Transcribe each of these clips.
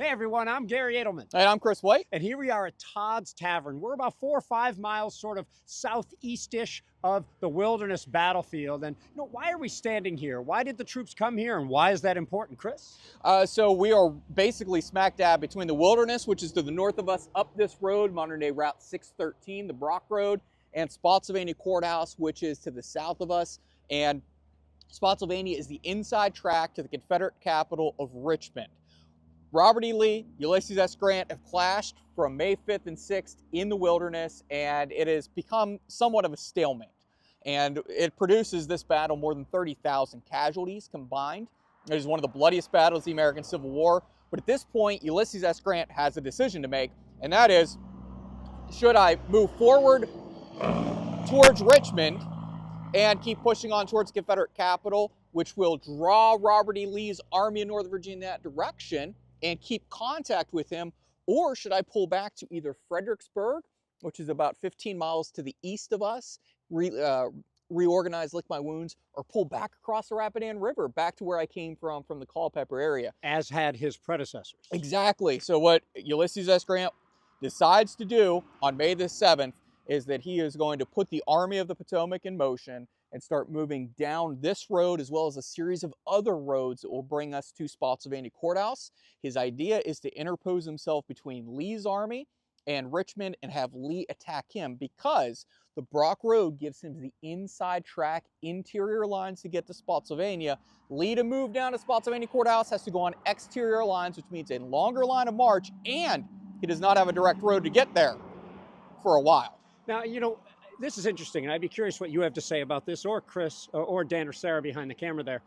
Hey everyone, I'm Gary Edelman. Hey, I'm Chris White. And here we are at Todd's Tavern. We're about 4 or 5 miles sort of southeast-ish of the Wilderness battlefield. And why are we standing here? Why did the troops come here, and why is that important, Chris? So we are basically smack dab between the Wilderness, which is to the north of us, up this road, modern day Route 613, the Brock Road, and Spotsylvania Court House, which is to the south of us. And Spotsylvania is the inside track to the Confederate capital of Richmond. Robert E. Lee, Ulysses S. Grant have clashed from May 5th and 6th in the Wilderness, and it has become somewhat of a stalemate. And it produces this battle more than 30,000 casualties combined. It is one of the bloodiest battles of the American Civil War. But at this point, Ulysses S. Grant has a decision to make, and that is, should I move forward towards Richmond and keep pushing on towards the Confederate capital, which will draw Robert E. Lee's Army in Northern Virginia in that direction, and keep contact with him, or should I pull back to either Fredericksburg, which is about 15 miles to the east of us, reorganize, lick my wounds, or pull back across the Rapidan River, back to where I came from the Culpeper area. As had his predecessors. Exactly. So what Ulysses S. Grant decides to do on May the 7th is that he is going to put the Army of the Potomac in motion and start moving down this road, as well as a series of other roads that will bring us to Spotsylvania Court House. His idea is to interpose himself between Lee's army and Richmond and have Lee attack him, because the Brock Road gives him the inside track, interior lines to get to Spotsylvania. Lee, to move down to Spotsylvania Court House, has to go on exterior lines, which means a longer line of march, and he does not have a direct road to get there for a while. Now, this is interesting, and I'd be curious what you have to say about this, or Chris, or Dan or Sarah behind the camera there.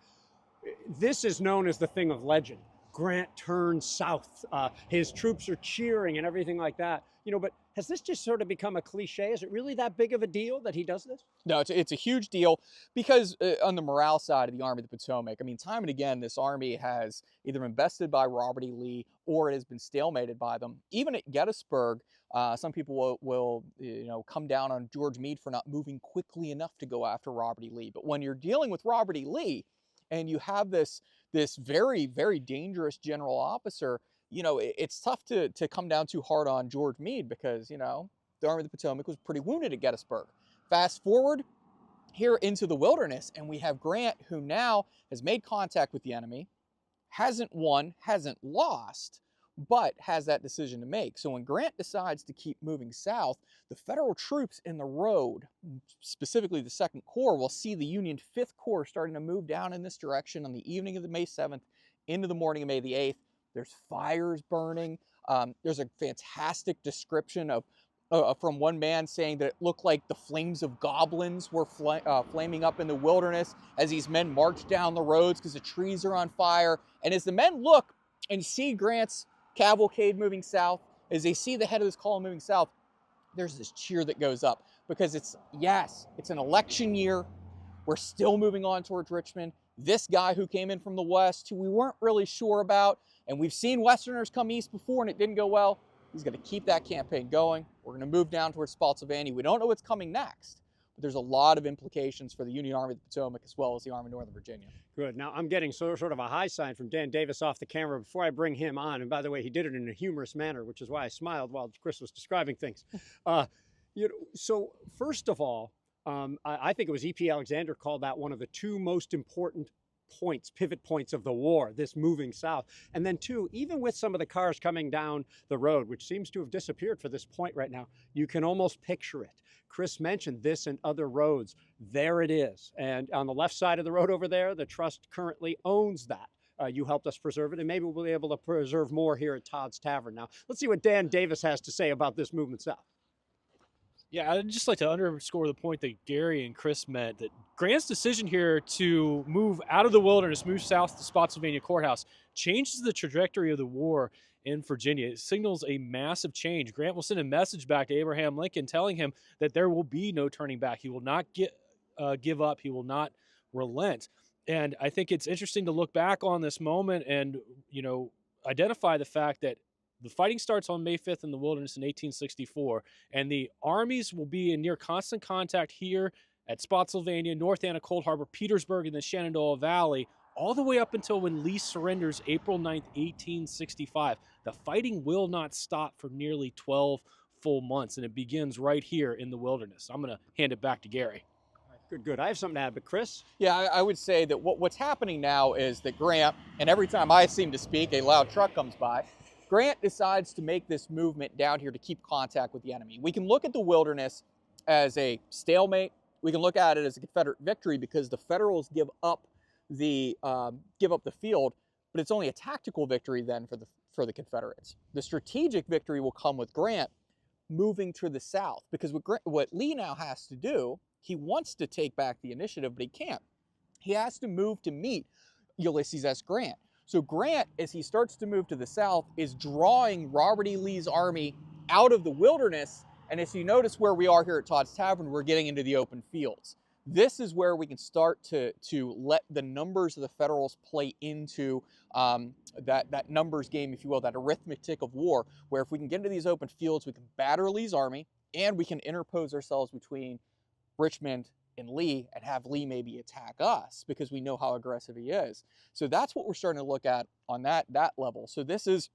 This is known as the thing of legend. Grant turned south. His troops are cheering and everything like that. But has this just sort of become a cliche? Is it really that big of a deal that he does this? No, it's a huge deal, because on the morale side of the Army of the Potomac, I mean, time and again, this army has either been bested by Robert E. Lee or it has been stalemated by them. Even at Gettysburg, some people will come down on George Meade for not moving quickly enough to go after Robert E. Lee. But when you're dealing with Robert E. Lee and you have this very, very dangerous general officer, it's tough to come down too hard on George Meade, because, the Army of the Potomac was pretty wounded at Gettysburg. Fast forward here into the Wilderness, and we have Grant, who now has made contact with the enemy, hasn't won, hasn't lost, but has that decision to make. So when Grant decides to keep moving south, the Federal troops in the road, specifically the 2nd Corps, will see the Union 5th Corps starting to move down in this direction on the evening of the May 7th into the morning of May the 8th. There's fires burning. There's a fantastic description of from one man saying that it looked like the flames of goblins were flaming up in the Wilderness as these men marched down the roads because the trees are on fire. And as the men look and see Grant's cavalcade moving south, as they see the head of this column moving south, there's this cheer that goes up, because it's an election year. We're still moving on towards Richmond. This guy who came in from the west, who we weren't really sure about, and we've seen Westerners come east before and it didn't go well, he's going to keep that campaign going. We're going to move down towards Spotsylvania. We don't know what's coming next, but there's a lot of implications for the Union Army of the Potomac as well as the Army of Northern Virginia. Good. Now, I'm getting sort of a high sign from Dan Davis off the camera before I bring him on. And by the way, he did it in a humorous manner, which is why I smiled while Chris was describing things. So first of all, I think it was E.P. Alexander called that one of the 2 most important pivot points of the war, this moving south. And then 2, even with some of the cars coming down the road, which seems to have disappeared for this point right now, you can almost picture it. Chris mentioned this and other roads. There it is. And on the left side of the road over there, the Trust currently owns that. You helped us preserve it, and maybe we'll be able to preserve more here at Todd's Tavern. Now, let's see what Dan Davis has to say about this movement south. Yeah, I'd just like to underscore the point that Gary and Chris meant, that Grant's decision here to move out of the Wilderness, move south to Spotsylvania Court House, changes the trajectory of the war in Virginia. It signals a massive change. Grant will send a message back to Abraham Lincoln telling him that there will be no turning back. He will not give up. He will not relent. And I think it's interesting to look back on this moment and, identify the fact that the fighting starts on May 5th in the Wilderness in 1864, and the armies will be in near constant contact here at Spotsylvania, North Anna, Cold Harbor, Petersburg, and the Shenandoah Valley, all the way up until when Lee surrenders April 9th, 1865. the fighting will not stop for nearly 12 full months, and it begins right here in the wilderness. I'm going to hand it back to Gary. Good, good. I have something to add, but Chris? Yeah, I would say that what's happening now is that Grant, and every time I seem to speak, a loud truck comes by. Grant decides to make this movement down here to keep contact with the enemy. We can look at the wilderness as a stalemate. We can look at it as a Confederate victory because the Federals give up the field, but it's only a tactical victory then for the Confederates. The strategic victory will come with Grant moving to the south, because what Lee now has to do, he wants to take back the initiative, but he can't. He has to move to meet Ulysses S. Grant. So Grant, as he starts to move to the south, is drawing Robert E. Lee's army out of the wilderness. And as you notice where we are here at Todd's Tavern, we're getting into the open fields. This is where we can start to let the numbers of the Federals play into that numbers game, if you will, that arithmetic of war, where if we can get into these open fields, we can batter Lee's army, and we can interpose ourselves between Richmond and Lee and have Lee maybe attack us because we know how aggressive he is. So that's what we're starting to look at on that level. So this is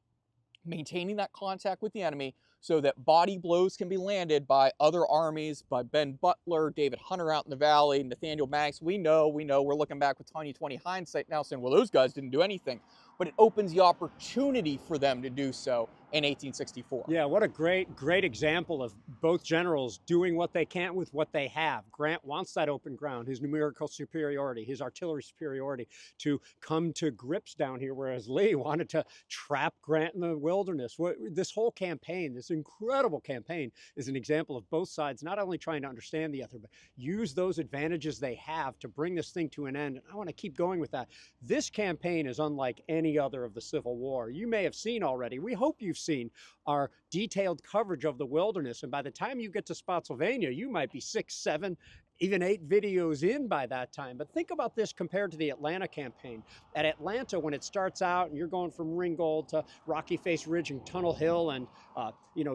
maintaining that contact with the enemy so that body blows can be landed by other armies, by Ben Butler, David Hunter out in the valley, Nathaniel Maddox. We know, we're looking back with 20/20 hindsight now saying, well, those guys didn't do anything. But it opens the opportunity for them to do so in 1864. Yeah, what a great example of both generals doing what they can with what they have. Grant wants that open ground, his numerical superiority, his artillery superiority to come to grips down here, whereas Lee wanted to trap Grant in the wilderness. This whole campaign, this incredible campaign, is an example of both sides not only trying to understand the other, but use those advantages they have to bring this thing to an end. And I want to keep going with that. This campaign is unlike any other of the Civil War. You may have seen already, we hope you've seen our detailed coverage of the wilderness. And by the time you get to Spotsylvania, you might be 6, 7, even 8 videos in by that time. But think about this compared to the Atlanta campaign. At Atlanta, when it starts out and you're going from Ringgold to Rocky Face Ridge and Tunnel Hill and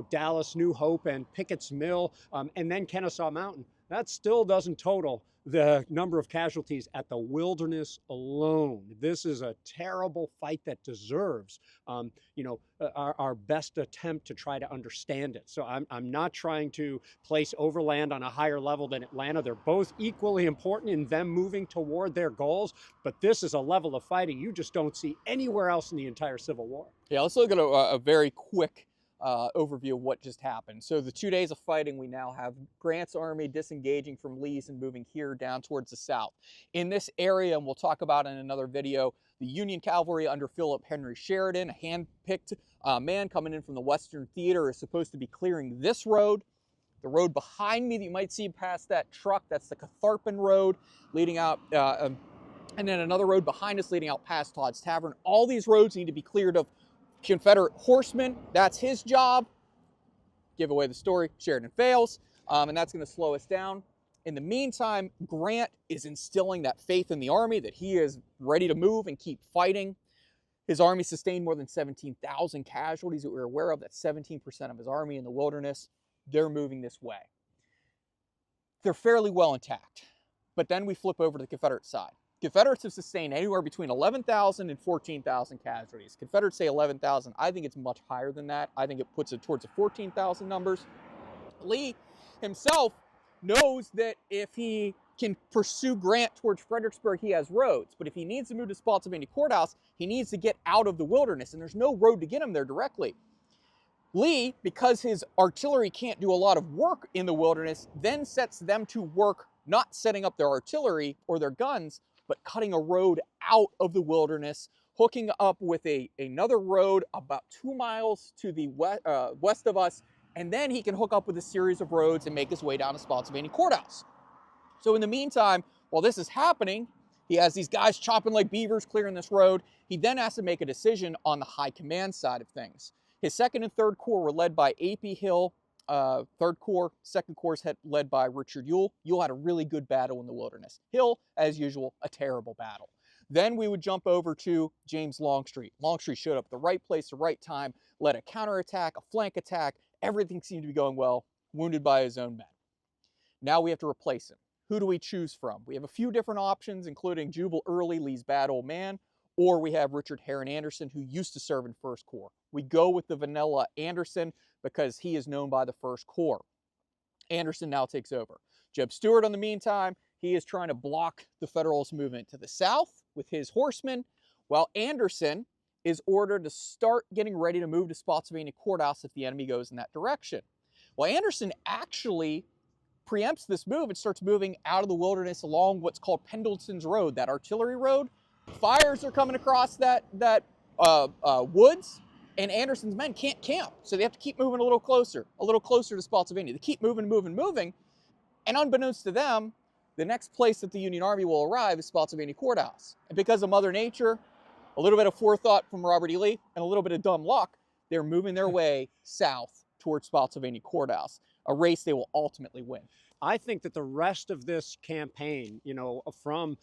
Dallas, New Hope and Pickett's Mill and then Kennesaw Mountain, that still doesn't total the number of casualties at the wilderness alone. This is a terrible fight that deserves, our best attempt to try to understand it. So I'm not trying to place Overland on a higher level than Atlanta. They're both equally important in them moving toward their goals, but this is a level of fighting you just don't see anywhere else in the entire Civil War. Yeah, let's look at a very quick overview of what just happened. So the 2 days of fighting, we now have Grant's army disengaging from Lee's and moving here down towards the south. In this area, and we'll talk about in another video, the Union cavalry under Philip Henry Sheridan, a hand-picked man coming in from the Western Theater, is supposed to be clearing this road. The road behind me that you might see past that truck, that's the Catharpin Road leading out, and then another road behind us leading out past Todd's Tavern. All these roads need to be cleared of Confederate horsemen. That's his job. Give away the story. Sheridan fails, and that's going to slow us down. In the meantime, Grant is instilling that faith in the army that he is ready to move and keep fighting. His army sustained more than 17,000 casualties that we're aware of. That's 17% of his army in the wilderness. They're moving this way. They're fairly well intact. But then we flip over to the Confederate side. Confederates have sustained anywhere between 11,000 and 14,000 casualties. Confederates say 11,000. I think it's much higher than that. I think it puts it towards the 14,000 numbers. Lee himself knows that if he can pursue Grant towards Fredericksburg, he has roads. But if he needs to move to Spotsylvania Court House, he needs to get out of the wilderness, and there's no road to get him there directly. Lee, because his artillery can't do a lot of work in the wilderness, then sets them to work not setting up their artillery or their guns, but cutting a road out of the wilderness, hooking up with another road about 2 miles to the west of us, and then he can hook up with a series of roads and make his way down to Spotsylvania Court House. So in the meantime, while this is happening, he has these guys chopping like beavers, clearing this road. He then has to make a decision on the high command side of things. His 2nd and 3rd Corps were led by A.P. Hill. 3rd Corps, 2nd Corps is led by Richard Ewell. Ewell had a really good battle in the wilderness. Hill, as usual, a terrible battle. Then we would jump over to James Longstreet. Longstreet showed up at the right place, the right time, led a counterattack, a flank attack. Everything seemed to be going well, wounded by his own men. Now we have to replace him. Who do we choose from? We have a few different options, including Jubal Early, Lee's bad old man, or we have Richard Herron Anderson, who used to serve in First Corps. We go with the vanilla Anderson because he is known by the First Corps. Anderson now takes over. Jeb Stuart, in the meantime, he is trying to block the Federals' movement to the south with his horsemen, while Anderson is ordered to start getting ready to move to Spotsylvania Court House if the enemy goes in that direction. Well, Anderson actually preempts this move and starts moving out of the wilderness along what's called Pendleton's Road, that artillery road. Fires are coming across that woods, and Anderson's men can't camp, so they have to keep moving a little closer to Spotsylvania. They keep moving, and unbeknownst to them, the next place that the Union Army will arrive is Spotsylvania Court House. And because of Mother Nature, a little bit of forethought from Robert E. Lee, and a little bit of dumb luck, they're moving their way south towards Spotsylvania Court House, a race they will ultimately win. I think that the rest of this campaign, you know, from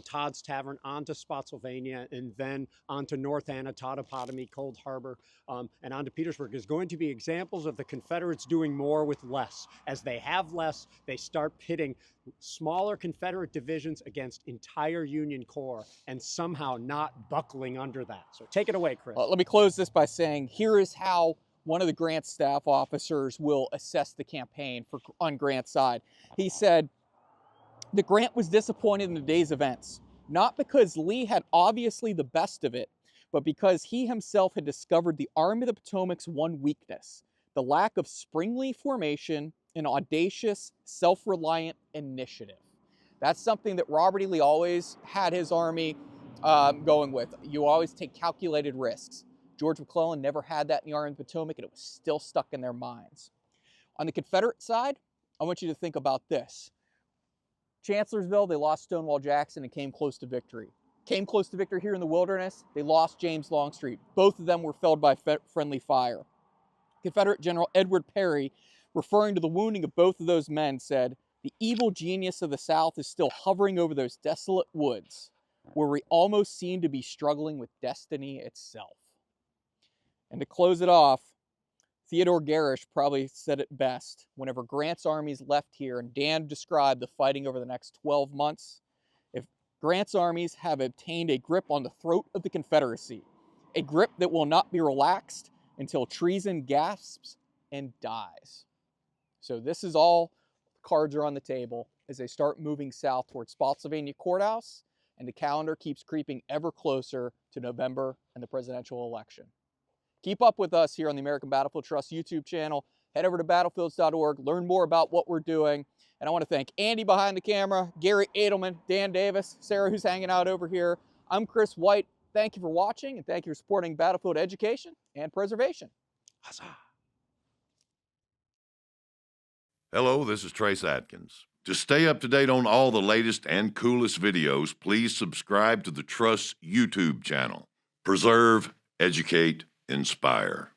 Todd's Tavern onto Spotsylvania and then onto North Anna, Potomac, Cold Harbor, and onto Petersburg is going to be examples of the Confederates doing more with less. As they have less, they start pitting smaller Confederate divisions against entire Union Corps and somehow not buckling under that. So take it away, Chris. Let me close this by saying here is how one of the Grant staff officers will assess the campaign on Grant's side. He said, "The Grant was disappointed in the day's events, not because Lee had obviously the best of it, but because he himself had discovered the Army of the Potomac's one weakness, the lack of springly formation and audacious, self-reliant initiative." That's something that Robert E. Lee always had his army going with. You always take calculated risks. George McClellan never had that in the Army of the Potomac, and it was still stuck in their minds. On the Confederate side, I want you to think about this. Chancellorsville, they lost Stonewall Jackson and came close to victory. Came close to victory here in the wilderness, they lost James Longstreet. Both of them were felled by friendly fire. Confederate General Edward Perry, referring to the wounding of both of those men, said, "The evil genius of the South is still hovering over those desolate woods, where we almost seem to be struggling with destiny itself." And to close it off, Theodore Garish probably said it best. Whenever Grant's armies left here, and Dan described the fighting over the next 12 months, if Grant's armies have obtained a grip on the throat of the Confederacy, a grip that will not be relaxed until treason gasps and dies. So this is all, cards are on the table as they start moving south towards Spotsylvania Court House, and the calendar keeps creeping ever closer to November and the presidential election. Keep up with us here on the American Battlefield Trust YouTube channel. Head over to battlefields.org, learn more about what we're doing. And I want to thank Andy behind the camera, Gary Edelman, Dan Davis, Sarah who's hanging out over here. I'm Chris White. Thank you for watching, and thank you for supporting battlefield education and preservation. Huzzah! Hello, this is Trace Atkins. To stay up to date on all the latest and coolest videos, please subscribe to the Trust YouTube channel. Preserve, educate, inspire.